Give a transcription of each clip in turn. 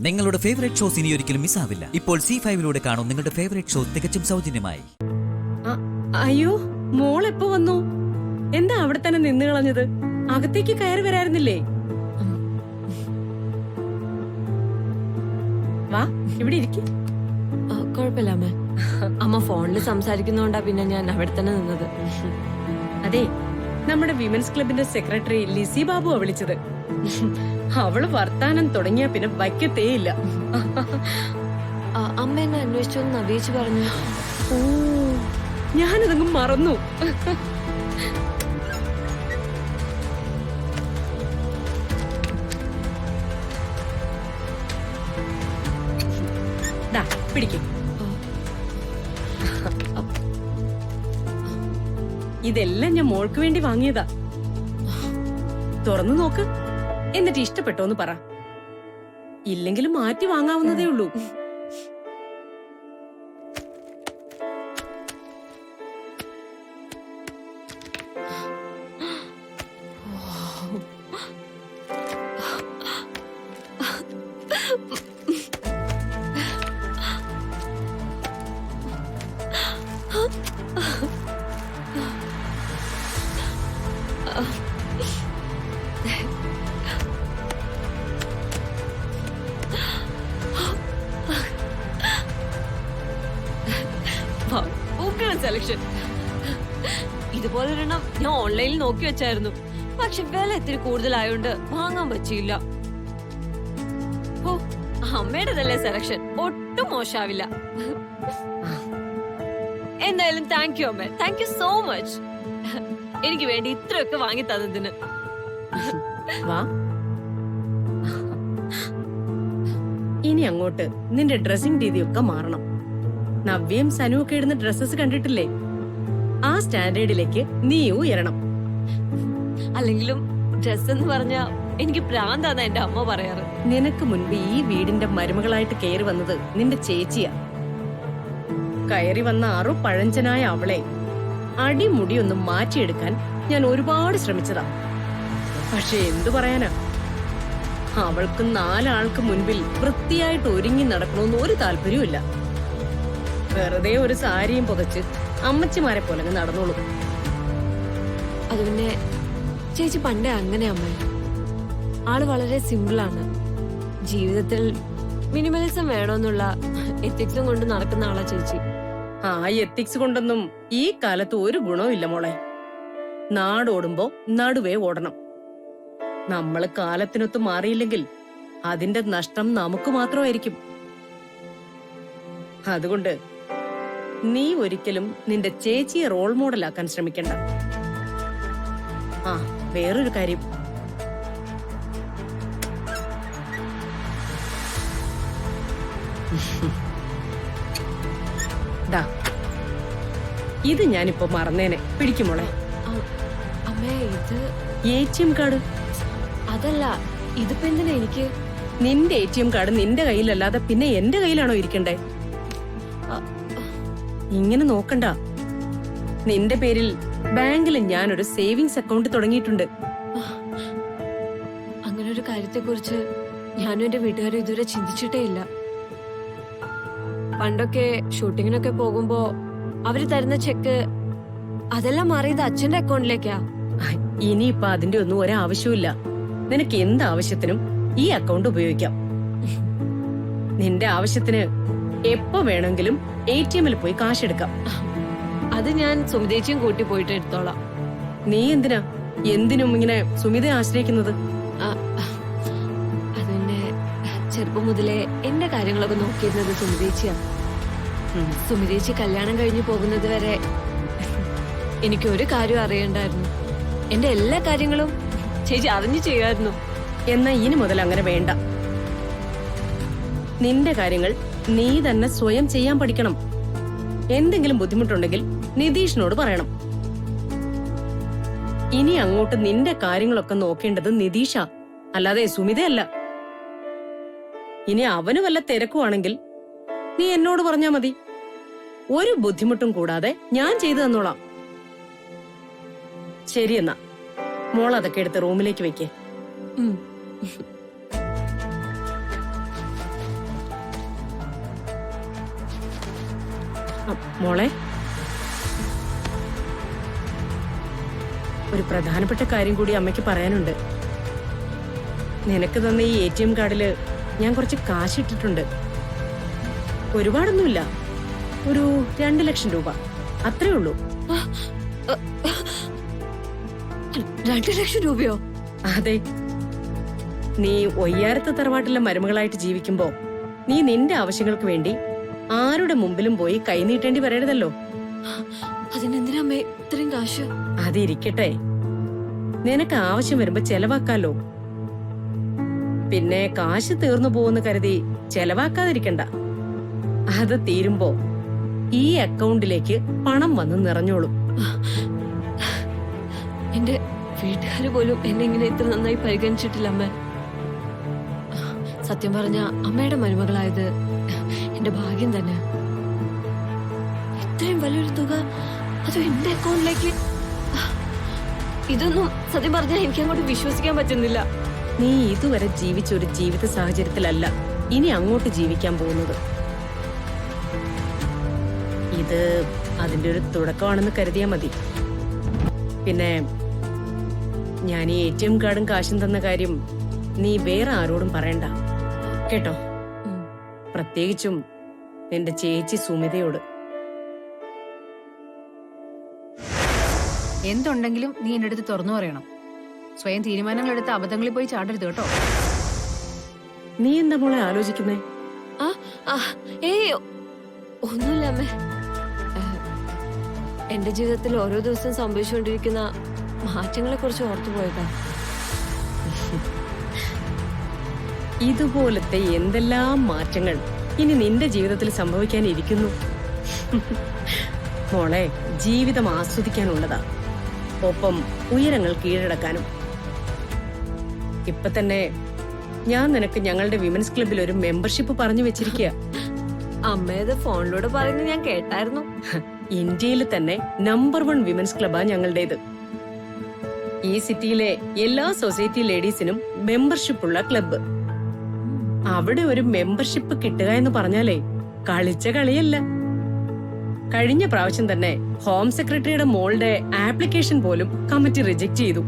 നിങ്ങളുടെ favourite shows ഇനി ഒരിക്കലും മിസ്സാവില്ല. ഇപ്പോൾ C5 കാണും നിങ്ങളുടെ ഫേവറേറ്റ് ഷോ തികച്ചും സൗജന്യമായി. അയ്യോ, മോൾ എപ്പോ വന്നു? എന്താ അവിടെ തന്നെ നിന്ന് കളഞ്ഞത്? അകത്തേക്ക് കയറി വരായിരുന്നില്ലേ? വാ, ഇവിടെ ഇരിക്കും. കുഴപ്പമില്ല അമ്മ. അമ്മ ഫോണിൽ സംസാരിക്കുന്നോണ്ടാ പിന്നെ ഞാൻ അവിടെ തന്നെ നിന്നത്. അതെ, നമ്മുടെ വിമൻസ് ക്ലബിന്റെ സെക്രട്ടറി ലിസി ബാബുവാ വിളിച്ചത്. അവള് വർത്താനം തുടങ്ങിയ പിന്നെ വയ്ക്കത്തേയില്ല. അമ്മ എന്നെ അന്വേഷിച്ചു നവീച്ച് പറഞ്ഞു. ഓ, ഞാനതങ്ങ് മറന്നു. പിടിക്കും. ഇതെല്ലാം ഞാൻ മോൾക്ക് വേണ്ടി വാങ്ങിയതാ. തുറന്നു നോക്ക്, എന്നിട്ട് ഇഷ്ടപ്പെട്ടോന്ന് പറ. ഇല്ലെങ്കിലും മാറ്റി വാങ്ങാവുന്നതേ ഉള്ളൂ. സെലക്ഷൻ ഇതുപോലൊരെണ്ണം ഞാൻ ഓൺലൈനിൽ നോക്കി വെച്ചായിരുന്നു. പക്ഷെ വില ഇത്തിരി കൂടുതലായോണ്ട് വാങ്ങാൻ പറ്റിയില്ല. ഓ, അമ്മയുടെതല്ലേ സെലക്ഷൻ, ഒട്ടും മോശാവില്ല. എന്തായാലും താങ്ക് യു അമ്മ, താങ്ക് യു സോ മച്ച്. എനിക്ക് വേണ്ടി ഇത്രയൊക്കെ വാങ്ങി തന്നതിന്. ഇനി അങ്ങോട്ട് നിന്റെ ഡ്രസ്സിംഗ് രീതിയൊക്കെ മാറണം. നവ്യയും സനുവും ഒക്കെ ഇടുന്ന ഡ്രസ്സസ് കണ്ടിട്ടില്ലേ? ആ സ്റ്റാൻഡേർഡിലേക്ക് നീയും ഉയരണം. അല്ലെങ്കിലും ഡ്രസ് എന്ന് പറഞ്ഞാ എനിക്ക് പ്രാന്താന്ന എന്റെ അമ്മ പറയാറ്. നിനക്ക് മുൻപ് ഈ വീടിന്റെ മരുമകളായിട്ട് കയറി വന്നത് നിന്റെ ചേച്ചിയാ. കയറി വന്ന ആറു പഴഞ്ചനായ അവളെ അടിമുടിയൊന്നും മാറ്റിയെടുക്കാൻ ഞാൻ ഒരുപാട് ശ്രമിച്ചതാ. പക്ഷെ എന്തു പറയാനാ, അവൾക്ക് 4 ആൾക്ക് മുൻപിൽ വൃത്തിയായിട്ട് ഒരുങ്ങി നടക്കണമെന്ന് ഒരു താല്പര്യമില്ല. വെറുതെ ഒരു സാരിയും പുതച്ച് അമ്മച്ചിമാരെ പോലെ നടന്നോളൂ. അത് പിന്നെ ചേച്ചി പണ്ടേ അങ്ങനെ അമ്മ. ആള് വളരെ സിമ്പിളാണ്. ജീവിതത്തിൽ മിനിമലിസം വേണമെന്നുള്ള എത്തിക്സും കൊണ്ട് നടക്കുന്ന ആളാ ചേച്ചി. ആ എത്തിക്സ് കൊണ്ടൊന്നും ഈ കാലത്ത് ഒരു ഗുണവും ഇല്ല മോളെ. നാടോടുമ്പോ നടുവേ ഓടണം. നമ്മള് കാലത്തിനൊത്ത് മാറിയില്ലെങ്കിൽ അതിന്റെ നഷ്ടം നമുക്ക് മാത്രമായിരിക്കും. അതുകൊണ്ട് നീ ഒരിക്കലും നിന്റെ ചേച്ചിയെ റോൾ മോഡലാക്കാൻ ശ്രമിക്കണ്ട. ആ, വേറൊരു കാര്യം, ഇത് ഞാനിപ്പോ മറന്നേനെ. പിടിക്കുമോളെ. അമ്മേ, ഇത് ATM കാർഡ്. അതല്ല, ഇതിപ്പോ എന്തിനാ എനിക്ക്? നിന്റെ ATM കാർഡ് നിന്റെ കയ്യിലല്ലാതെ പിന്നെ എന്റെ കയ്യിലാണോ ഇരിക്കണ്ടേ? ഇങ്ങനെ നോക്കണ്ട. നിന്റെ പേരിൽ ബാങ്കിൽ ഞാനൊരു സേവിങ്സ് അക്കൗണ്ട് തുടങ്ങിയിട്ടുണ്ട്. അങ്ങനെ ഒരു കാര്യത്തെ കുറിച്ച് ഞാനും എന്റെ വീട്ടുകാരും ഇതുവരെ ചിന്തിച്ചിട്ടേ ഇല്ല. പണ്ടൊക്കെ ഷൂട്ടിങ്ങിനൊക്കെ പോകുമ്പോ അവര് തരുന്ന ചെക്ക് അതെല്ലാം മാറിയത് അച്ഛന്റെ അക്കൗണ്ടിലേക്കാ. ഇനിയിപ്പൊ അതിന്റെ ഒന്നും ഒരാവശ്യമില്ല. നിനക്ക് എന്ത് ആവശ്യത്തിനും ഈ അക്കൗണ്ട് ഉപയോഗിക്കാം. നിന്റെ ആവശ്യത്തിന് എപ്പോ വേണമെങ്കിലും ATM പോയി കാശെടുക്കാം. അത് ഞാൻ സുമിതേച്ചിയും കൂട്ടി പോയിട്ട് എടുത്തോളാം. നീ എന്തിനും ഇങ്ങനെ സുമിതയെ ആശ്രയിക്കുന്നത്? അതിന്റെ ചെറുപ്പം മുതലേ എന്റെ കാര്യങ്ങളൊക്കെ നോക്കിയിരുന്നത് സുമിതേച്ചിയാ. സുമിതേച്ചി കല്യാണം കഴിഞ്ഞു പോകുന്നത് വരെ എനിക്ക് ഒരു കാര്യം അറിയണ്ടായിരുന്നു. എന്റെ എല്ലാ കാര്യങ്ങളും ചേച്ചി അറിഞ്ഞു ചെയ്യായിരുന്നു. എന്നാ ഇനി മുതൽ അങ്ങനെ വേണ്ട. നിന്റെ കാര്യങ്ങൾ നീ തന്നെ സ്വയം ചെയ്യാൻ പഠിക്കണം. എന്തെങ്കിലും ബുദ്ധിമുട്ടുണ്ടെങ്കിൽ നിതീഷിനോട് പറയണം. ഇനി അങ്ങോട്ട് നിന്റെ കാര്യങ്ങളൊക്കെ നോക്കേണ്ടത് നിതീഷാ, അല്ലാതെ സുമിതയല്ല. ഇനി അവന് വല്ല തിരക്കുവാണെങ്കിൽ നീ എന്നോട് പറഞ്ഞാ മതി. ഒരു ബുദ്ധിമുട്ടും കൂടാതെ ഞാൻ ചെയ്തു തന്നോളാം. ശരിയെന്നാ, മോൾ അതൊക്കെ എടുത്ത് റൂമിലേക്ക് വെക്കേ. മോളെ, ഒരു പ്രധാനപ്പെട്ട കാര്യം കൂടി അമ്മയ്ക്ക് പറയാനുണ്ട്. നിനക്ക് തന്ന ഈ ATM കാർഡില് ഞാൻ കുറച്ച് കാശ് ഇട്ടിട്ടുണ്ട്. ഒരുപാടൊന്നുമില്ല, ഒരു 2 ലക്ഷം രൂപ, അത്രേ ഉള്ളൂ. 2 ലക്ഷം രൂപയോ? അതെ. നീ ഒയ്യാരത്തെ തറവാട്ടിലെ മരുമകളായിട്ട് ജീവിക്കുമ്പോ നീ നിന്റെ ആവശ്യങ്ങൾക്ക് വേണ്ടി ആരുടെ മുമ്പിലും പോയി കൈനീട്ടേണ്ടി വരരുതല്ലോ. അതിനെന്തിനാ അമ്മേ ഇത്രയും കാശ്? അതിരിക്കട്ടെ, നിനക്ക് ആവശ്യം വരുമ്പോ ചെലവാക്കാലോ. പിന്നെ കാശ് തീർന്നു പോകുന്ന കരുതി ചെലവാക്കാതിരിക്കണ്ട. അത് തീരുമ്പോ ഈ അക്കൗണ്ടിലേക്ക് പണം വന്ന് നിറഞ്ഞോളും. എന്റെ വീട്ടുകാര് പോലും എന്നെ ഇങ്ങനെ ഇത്ര നന്നായി പരിഗണിച്ചിട്ടില്ല അമ്മ. സത്യം പറഞ്ഞ അമ്മയുടെ മരുമകളായത് എന്റെ ഭാഗ്യം തന്നെ. ഇത്രയും വലിയൊരു തുക അത് എന്റെ അക്കൗണ്ടിലേക്ക്, ഇതൊന്നും സത്യം പറഞ്ഞാൽ എനിക്ക് അങ്ങോട്ട് വിശ്വസിക്കാൻ പറ്റുന്നില്ല. നീ ഇതുവരെ ജീവിച്ച ഒരു ജീവിത സാഹചര്യത്തിലല്ല ഇനി അങ്ങോട്ട് ജീവിക്കാൻ പോകുന്നത്. ഇത് അതിന്റെ ഒരു തുടക്കമാണെന്ന് കരുതിയാ മതി. പിന്നെ ഞാൻ ഈ ATM കാർഡും കാശും തന്ന കാര്യം നീ വേറെ ആരോടും പറയണ്ട കേട്ടോ. പ്രത്യേകിച്ചും നിന്റെ ചേച്ചി സുമിതയോട്. എന്തുണ്ടെങ്കിലും നീ എന്റെ അടുത്ത് തുറന്നു പറയണം. സ്വയം തീരുമാനങ്ങൾ എടുത്ത് അബദ്ധങ്ങളിൽ പോയി ചാടരുത് കേട്ടോ. നീ എന്താ മോളെ ആലോചിക്കുന്നേ? ഒന്നുമില്ല അമ്മേ. എന്റെ ജീവിതത്തിൽ ഓരോ ദിവസം സംഭവിച്ചുകൊണ്ടിരിക്കുന്ന മാറ്റങ്ങളെ കുറിച്ച് ഓർത്തു പോയതാ. ഇതുപോലത്തെ എന്തെല്ലാം മാറ്റങ്ങൾ ഇനി നിന്റെ ജീവിതത്തിൽ സംഭവിക്കാനിരിക്കുന്നു. മോളെ, ജീവിതം ആസ്വദിക്കാനുള്ളതാ, ഒപ്പം ഉയരങ്ങൾ കീഴടക്കാനും. ഇപ്പൊ തന്നെ ഞാൻ നിനക്ക് ഞങ്ങളുടെ വിമൻസ് ക്ലബിൽ ഒരു മെമ്പർഷിപ്പ് പറഞ്ഞു വെച്ചിരിക്കുക. അമ്മയത് ഫോണിലൂടെ പറയുന്നത് ഞാൻ കേട്ടായിരുന്നു. ഇന്ത്യയിൽ തന്നെ നമ്പർ 1 വിമൻസ് ക്ലബാ ഞങ്ങളുടേത്. ഈ സിറ്റിയിലെ എല്ലാ സൊസൈറ്റി ലേഡീസിനും മെമ്പർഷിപ്പ് ഉള്ള ക്ലബ്ബ്. അവിടെ ഒരു മെമ്പർഷിപ്പ് കിട്ടുക എന്ന് പറഞ്ഞാലേ കളിച്ച കളിയല്ല. കഴിഞ്ഞ പ്രാവശ്യം തന്നെ ഹോം സെക്രട്ടറിയുടെ മോളുടെ ആപ്ലിക്കേഷൻ പോലും കമ്മിറ്റി റിജക്ട് ചെയ്തു.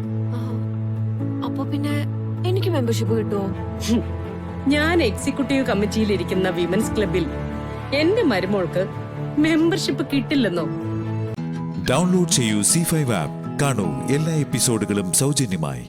അപ്പൊ പിന്നെ എനിക്ക് മെമ്പർഷിപ്പ് കിട്ടുമോ? ഞാൻ എക്സിക്യൂട്ടീവ് കമ്മിറ്റിയിൽ ഇരിക്കുന്ന വിമൻസ് ക്ലബിൽ എന്റെ മരുമോൾക്ക് മെമ്പർഷിപ്പ് കിട്ടില്ലെന്നോ? ഡൗൺലോഡ് ചെയ്യൂ C5 ആപ്പ്. കാണൂ എല്ലാ എപ്പിസോഡുകളും സൗജന്യമായി.